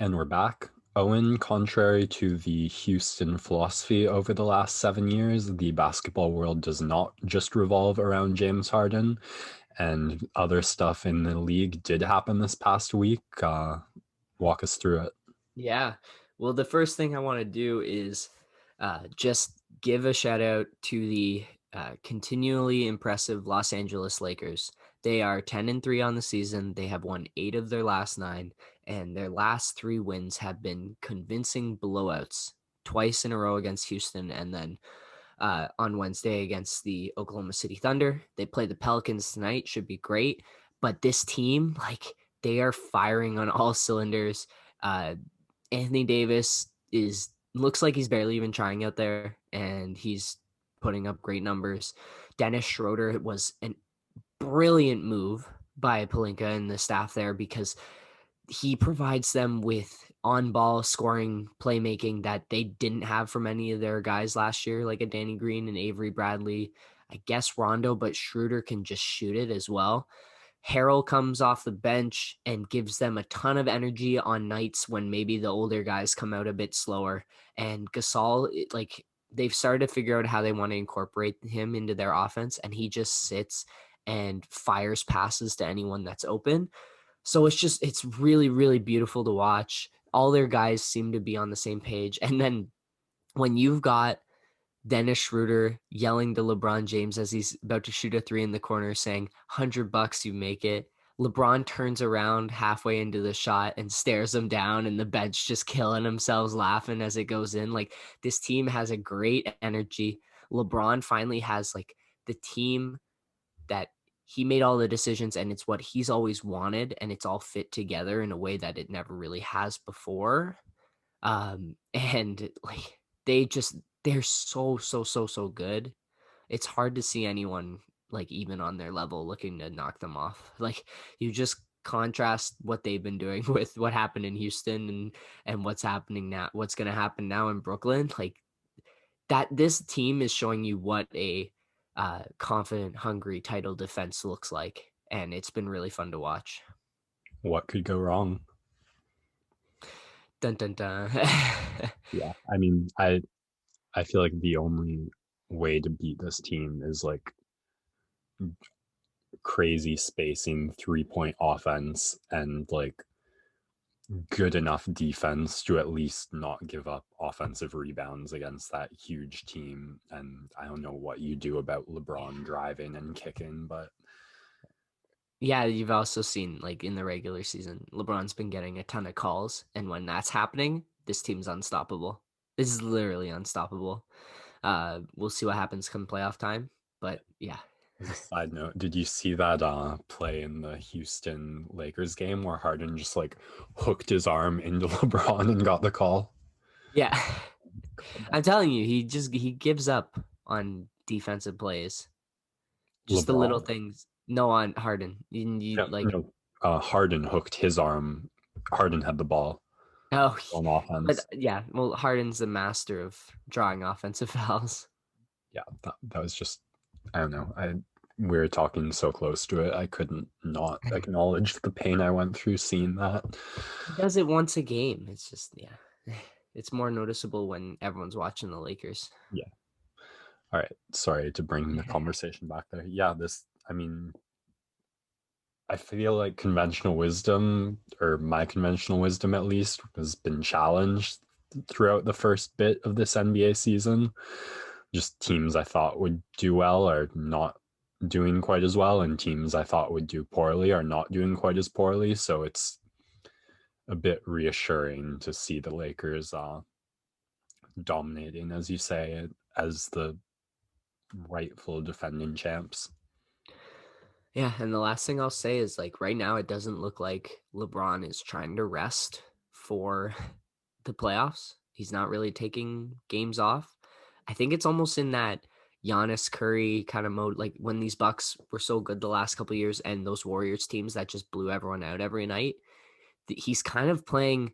And we're back. Owen, contrary to the Houston philosophy over the last 7 years, the basketball world does not just revolve around James Harden, and other stuff in the league did happen this past week. Walk us through it. Yeah. Well, the first thing I want to do is just give a shout out to the continually impressive Los Angeles Lakers. They are 10-3 on the season. They have won 8 of their last 9, and their last 3 wins have been convincing blowouts, twice in a row against Houston, and then on Wednesday against the Oklahoma City Thunder. They play the Pelicans tonight. Should be great. But this team, they are firing on all cylinders. Anthony Davis looks like he's barely even trying out there, and he's putting up great numbers. Dennis Schroeder was a brilliant move by Pelinka and the staff there because he provides them with on-ball scoring playmaking that they didn't have from any of their guys last year, like a Danny Green and Avery Bradley, I guess Rondo, but Schroeder can just shoot it as well. Harrell comes off the bench and gives them a ton of energy on nights when maybe the older guys come out a bit slower. And Gasol, they've started to figure out how they want to incorporate him into their offense, and he just sits and fires passes to anyone that's open. So it's really, really beautiful to watch. All their guys seem to be on the same page. And then when you've got Dennis Schroeder yelling to LeBron James as he's about to shoot a 3 in the corner saying, $100 you make it. LeBron turns around halfway into the shot and stares him down, and the bench just killing themselves laughing as it goes in. This team has a great energy. LeBron finally has the team that he made all the decisions, and it's what he's always wanted, and it's all fit together in a way that it never really has before. And they're so good. It's hard to see anyone even on their level looking to knock them off. You just contrast what they've been doing with what happened in Houston and what's happening now, what's going to happen now in Brooklyn. That this team is showing you what a confident, hungry title defense looks like, and it's been really fun to watch. What could go wrong? Dun dun dun. Yeah, I mean, I feel like the only way to beat this team is crazy spacing, 3-point offense, and good enough defense to at least not give up offensive rebounds against that huge team. And I don't know what you do about LeBron driving and kicking, but Yeah, you've also seen in the regular season, LeBron's been getting a ton of calls, and when that's happening, this team's unstoppable. This is literally unstoppable. We'll see what happens come playoff time, but yeah. as a side note, did you see that play in the Houston Lakers game where Harden just hooked his arm into LeBron and got the call? Yeah. I'm telling you, he gives up on defensive plays. Just the little LeBron? things. No, on Harden. No, Harden hooked his arm. Harden had the ball Oh, on but offense. yeah, well, Harden's the master of drawing offensive fouls. Yeah, that was just, I don't know. We were talking so close to it, I couldn't not acknowledge the pain I went through seeing that. He does it once a game. It's just, yeah, it's more noticeable when everyone's watching the Lakers. Yeah. All right. Sorry to bring the conversation back there. Yeah, I mean, I feel like conventional wisdom, or my conventional wisdom at least, has been challenged throughout the first bit of this NBA season. Just teams I thought would do well are not doing quite as well, and teams I thought would do poorly are not doing quite as poorly. So it's a bit reassuring to see the Lakers dominating, as you say, as the rightful defending champs. Yeah, and the last thing I'll say is right now it doesn't look like LeBron is trying to rest for the playoffs. He's not really taking games off. I think it's almost in that Giannis Curry kind of mode, like when these Bucks were so good the last couple of years and those Warriors teams that just blew everyone out every night. He's kind of playing,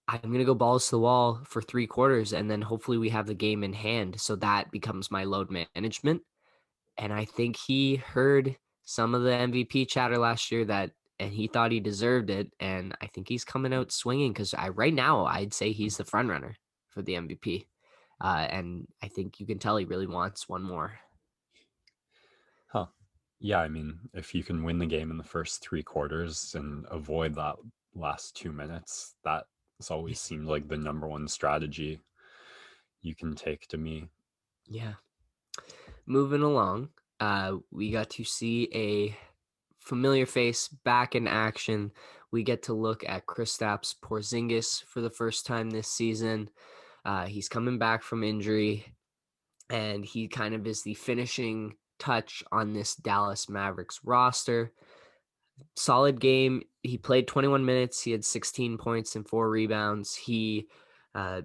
I'm going to go balls to the wall for 3 quarters, and then hopefully we have the game in hand. So that becomes my load management. And I think he heard some of the MVP chatter last year that and he thought he deserved it. And I think he's coming out swinging because right now I'd say he's the front runner for the MVP. And I think you can tell he really wants one more. Huh. Yeah, I mean, if you can win the game in the first 3 quarters and avoid that last 2 minutes, that's always seemed like the number one strategy you can take to me. Yeah. Moving along, we got to see a familiar face back in action. We get to look at Kristaps Porzingas for the first time this season. He's coming back from injury, and he kind of is the finishing touch on this Dallas Mavericks roster. Solid game. He played 21 minutes. He had 16 points and 4 rebounds. He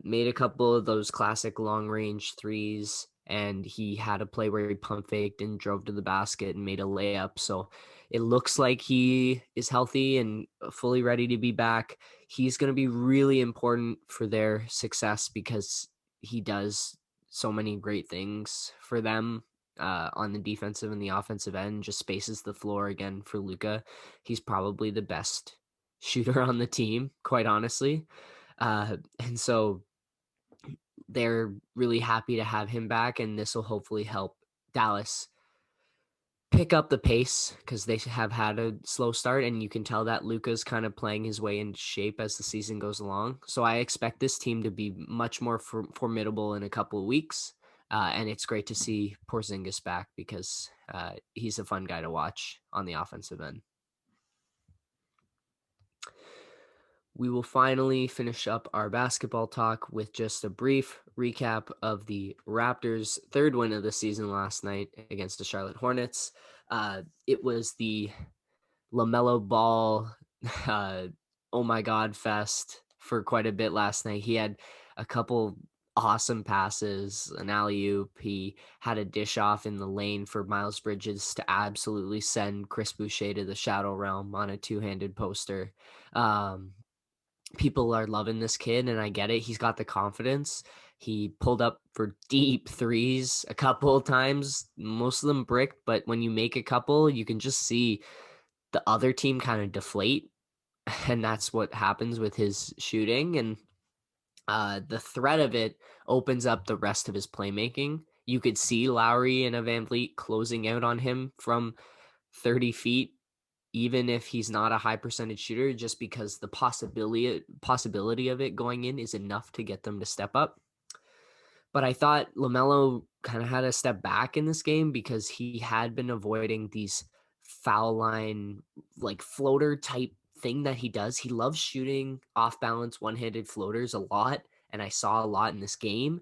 made a couple of those classic long range threes, and he had a play where he pump faked and drove to the basket and made a layup. So it looks like he is healthy and fully ready to be back. He's going to be really important for their success because he does so many great things for them on the defensive and the offensive end, just spaces the floor again for Luka. He's probably the best shooter on the team, quite honestly. And so they're really happy to have him back, and this will hopefully help Dallas pick up the pace because they have had a slow start, and you can tell that Luka's kind of playing his way into shape as the season goes along. So I expect this team to be much more formidable in a couple of weeks. And it's great to see Porzingis back because he's a fun guy to watch on the offensive end. We will finally finish up our basketball talk with just a brief recap of the Raptors' third win of the season last night against the Charlotte Hornets. It was the LaMelo Ball, oh my God fest for quite a bit last night. He had a couple awesome passes, an alley-oop. He had a dish off in the lane for Miles Bridges to absolutely send Chris Boucher to the shadow realm on a two-handed poster. People are loving this kid, and I get it. He's got the confidence. He pulled up for deep threes a couple of times, most of them bricked, but when you make a couple, you can just see the other team kind of deflate, and that's what happens with his shooting. And the threat of it opens up the rest of his playmaking. You could see Lowry and Van Vliet closing out on him from 30 feet, even if he's not a high percentage shooter, just because the possibility of it going in is enough to get them to step up. But I thought LaMelo kind of had to step back in this game because he had been avoiding these foul line, like floater type thing that he does. He loves shooting off balance, one-handed floaters a lot. And I saw a lot in this game.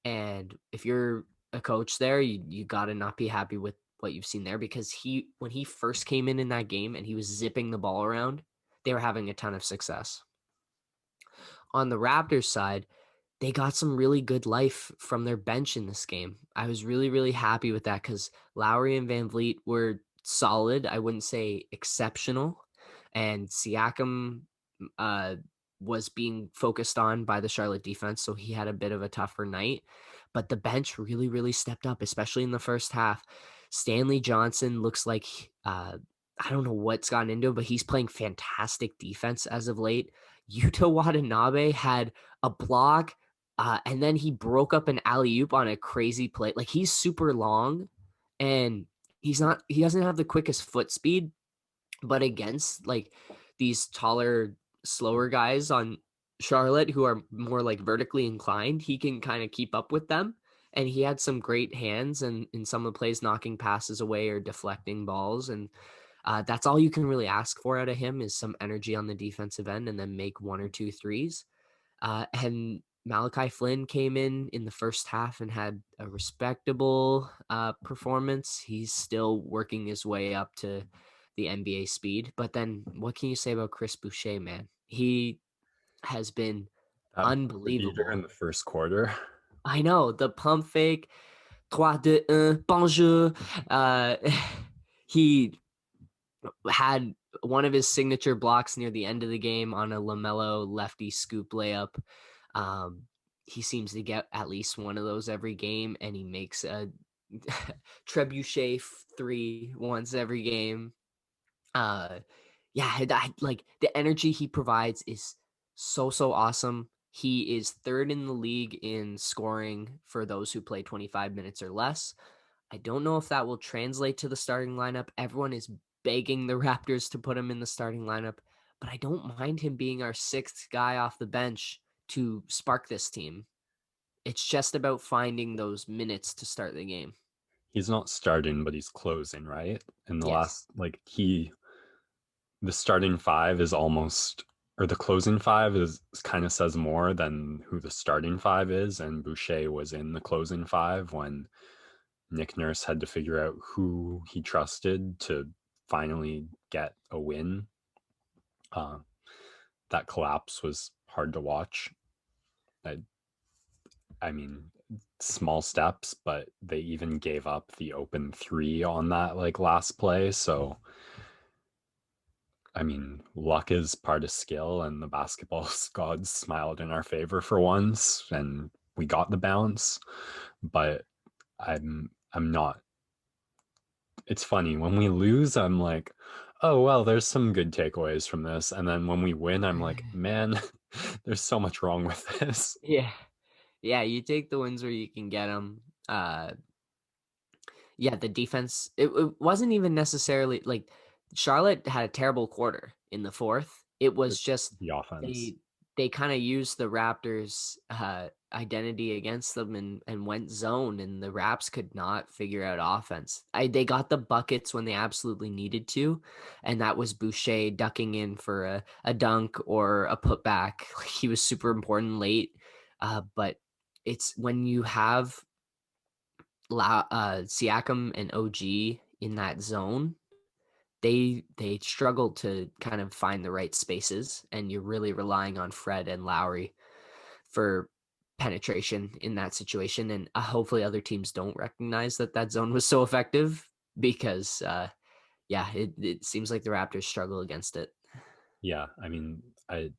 And if you're a coach there, you got to not be happy with what you've seen there, because when he first came in that game and he was zipping the ball around, they were having a ton of success. On the Raptors side, they got some really good life from their bench in this game. I was really, really happy with that because Lowry and Van Vliet were solid. I wouldn't say exceptional. And Siakam was being focused on by the Charlotte defense, so he had a bit of a tougher night. But the bench really, really stepped up, especially in the first half. Stanley Johnson looks like I don't know what's gotten into it, but he's playing fantastic defense as of late. Yuta Watanabe had a block, and then he broke up an alley-oop on a crazy play. Like, he's super long, and he doesn't have the quickest foot speed, but against like these taller, slower guys on Charlotte who are more like vertically inclined, he can kind of keep up with them. And he had some great hands and in some of the plays, knocking passes away or deflecting balls. And that's all you can really ask for out of him, is some energy on the defensive end and then make one or two threes. And Malachi Flynn came in the first half and had a respectable performance. He's still working his way up to the NBA speed. But then what can you say about Chris Boucher, man? He has been That buzzer beater unbelievable. in the first quarter. I know, the pump fake, 3, 2, 1, bonjour. He had one of his signature blocks near the end of the game on a LaMelo lefty scoop layup. He seems to get at least one of those every game, and he makes a trebuchet 3 once every game. like the energy he provides is so awesome. He is third in the league in scoring for those who play 25 minutes or less. I don't know if that will translate to the starting lineup. Everyone is begging the Raptors to put him in the starting lineup, but I don't mind him being our sixth guy off the bench to spark this team. It's just about finding those minutes to start the game. He's not starting, but he's closing, right? In the Yes. last, like, the starting five is almost, or the closing five is kind of says more than who the starting five is. And Boucher was in the closing five when Nick Nurse had to figure out who he trusted to finally get a win. That collapse was hard to watch. I mean, small steps, but they even gave up the open three on that like last play. So, I mean, luck is part of skill, and the basketball gods smiled in our favor for once, and we got the bounce. But I'm not. It's funny when we lose. I'm like, oh well, there's some good takeaways from this, and then when we win, I'm like, man, there's so much wrong with this. Yeah. Yeah, you take the wins where you can get them. Yeah, the defense, it wasn't even necessarily like Charlotte had a terrible quarter in the fourth. It was just The offense. they they kind of used the Raptors identity against them and went zone, and the Raps could not figure out offense. They got the buckets when they absolutely needed to, and that was Boucher ducking in for a dunk or a putback. He was super important late. But it's when you have Siakam and OG in that zone, they struggle to kind of find the right spaces, and you're really relying on Fred and Lowry for penetration in that situation. And hopefully other teams don't recognize that zone was so effective because, yeah, it seems like the Raptors struggle against it. Yeah, I mean, I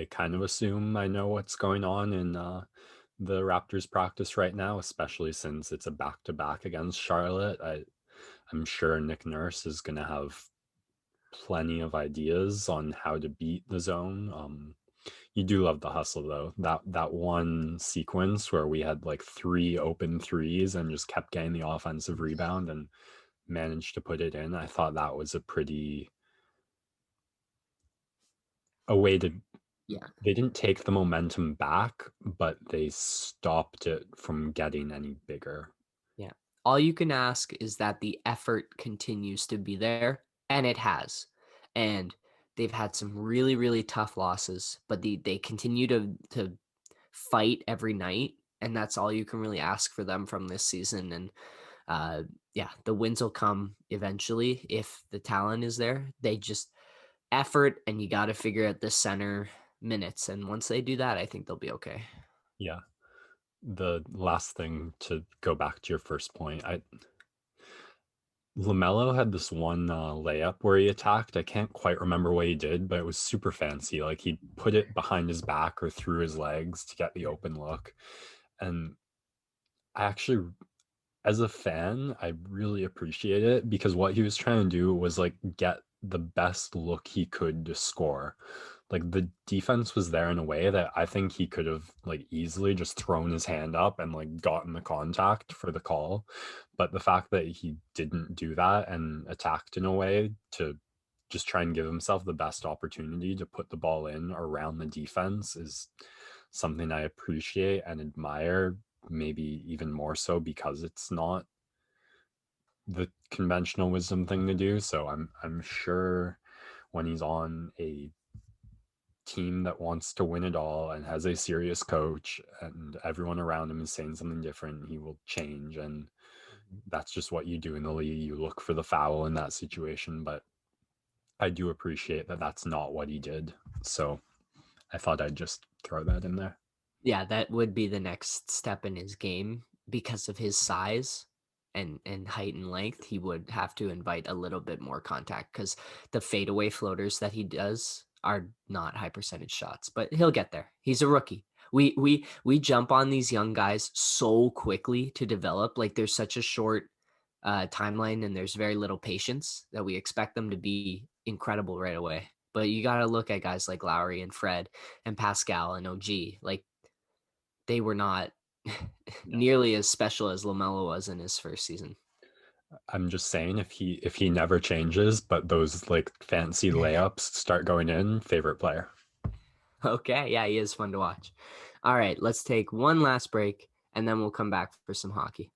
kind of assume I know what's going on in the Raptors practice right now, especially since it's a back-to-back against Charlotte. I'm sure Nick Nurse is going to have plenty of ideas on how to beat the zone. You do love the hustle though. That one sequence where we had like three open threes and just kept getting the offensive rebound and managed to put it in. I thought that was a way to, Yeah. they didn't take the momentum back, but they stopped it from getting any bigger. Yeah. All you can ask is that the effort continues to be there, and it has. And they've had some really tough losses, but they continue to fight every night, and that's all you can really ask for them from this season. And yeah, the wins will come eventually if the talent is there. They just effort, and you got to figure out the center minutes. And once they do that, I think they'll be okay. Yeah. The last thing, to go back to your first point, LaMelo had this one layup where he attacked. I can't quite remember what he did, but it was super fancy. Like he put it behind his back or through his legs to get the open look. And I actually, as a fan, I really appreciate it because what he was trying to do was like get the best look he could to score. Like the defense was there in a way that I think he could have like easily just thrown his hand up and like gotten the contact for the call. But the fact that he didn't do that and attacked in a way to just try and give himself the best opportunity to put the ball in around the defense is something I appreciate and admire, maybe even more so because it's not the conventional wisdom thing to do. So I'm sure when he's on a team that wants to win it all and has a serious coach and everyone around him is saying something different, he will change. And that's just what you do in the league. You look for the foul in that situation. But I do appreciate that that's not what he did. So I thought I'd just throw that in there. Yeah, that would be the next step in his game because of his size and height and length. He would have to invite a little bit more contact because the fadeaway floaters that he does are not high percentage shots, but he'll get there. He's a rookie. We jump on these young guys so quickly to develop. Like there's such a short timeline and there's very little patience that we expect them to be incredible right away. But you got to look at guys like Lowry and Fred and Pascal and OG. Like, they were not Yeah. nearly as special as LaMelo was in his first season. I'm just saying if he never changes, but those like fancy layups start going in, favorite player. Okay, yeah, he is fun to watch. All right, let's take one last break, and then we'll come back for some hockey.